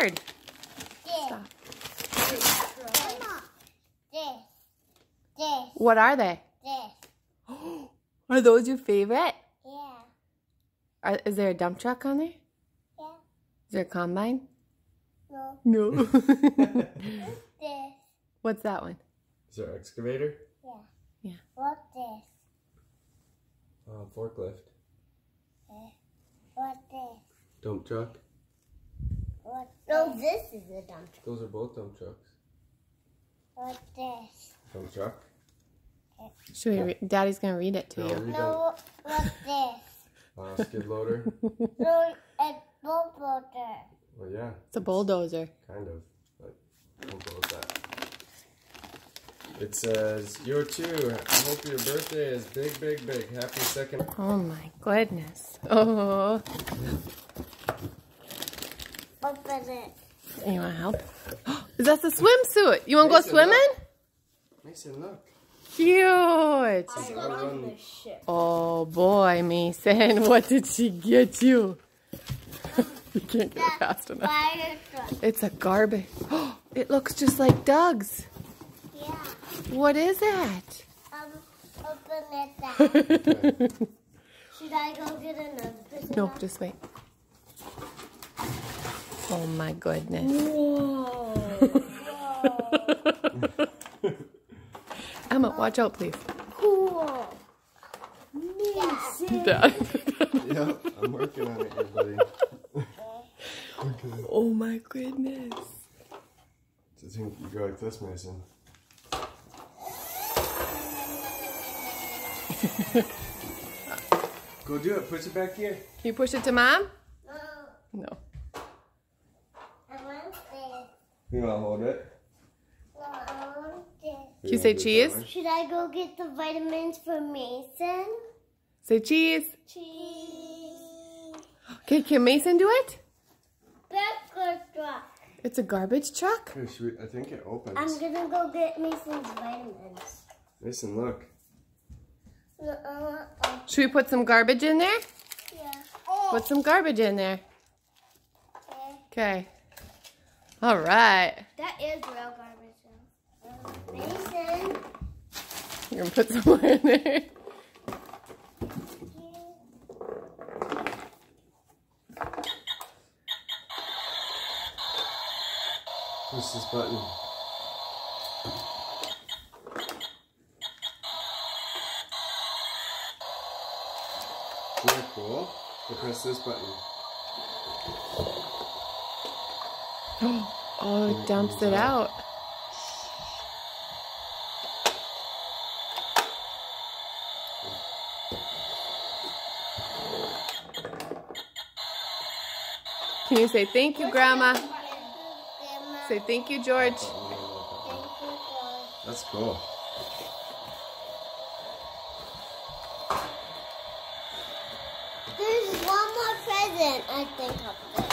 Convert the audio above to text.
hard. This. Stop. This. What are they? This. Are those your favorite? Yeah. Is there a dump truck on there? Yeah. Is there a combine? No. No. This. What's that one? Is there an excavator? Yeah. Yeah. What's this? Forklift. What's this? Dump truck. What's no, this is a dump truck. Those are both dump trucks. What's this? Dump truck. Should we Daddy's gonna read it to No, you. read No, what's this? Skid loader. No, it's bulldozer. Well, yeah, It's a bulldozer. kind of. But we'll go with that. It says, "You too. I hope your birthday is big, big, big. Happy second." Oh my goodness. Oh. Open it. You wanna help? Is that the swimsuit? You wanna go Mason, swimming? Mason, look. Cute. I run the ship. Oh boy, Mason. What did she get you? You can't get it fast enough. Fire truck. It's a garbage. It looks just like Doug's. Yeah. What is that? Open it that. Should I go get another person? Nope, just wait. Oh my goodness. Whoa. Emma, watch out, please. Cool. Amazing. Dad. Yeah, I'm working on it, here, buddy. Okay. Oh my goodness. So I think you go like this, Mason. Go do it. Push it back here. Can you push it to Mom? No, No. I want this. You want to hold it? No, I want this. Can you say cheese? Should I go get the vitamins for Mason? Say cheese. Cheese. Okay, can Mason do it? Burger truck. It's a garbage truck? Here, I think it opens. I'm gonna go get Mason's vitamins. Mason, look. No, Should we put some garbage in there? yeah. Put some garbage in there. Okay. Okay. All right. That is real garbage. Mason. You're going to put some more in there. Push this button. Isn't that cool? So press this button. Oh, it dumps it out. Can you say thank you, Grandma? Say thank you, George. That's cool. There's one more present, I think, up there.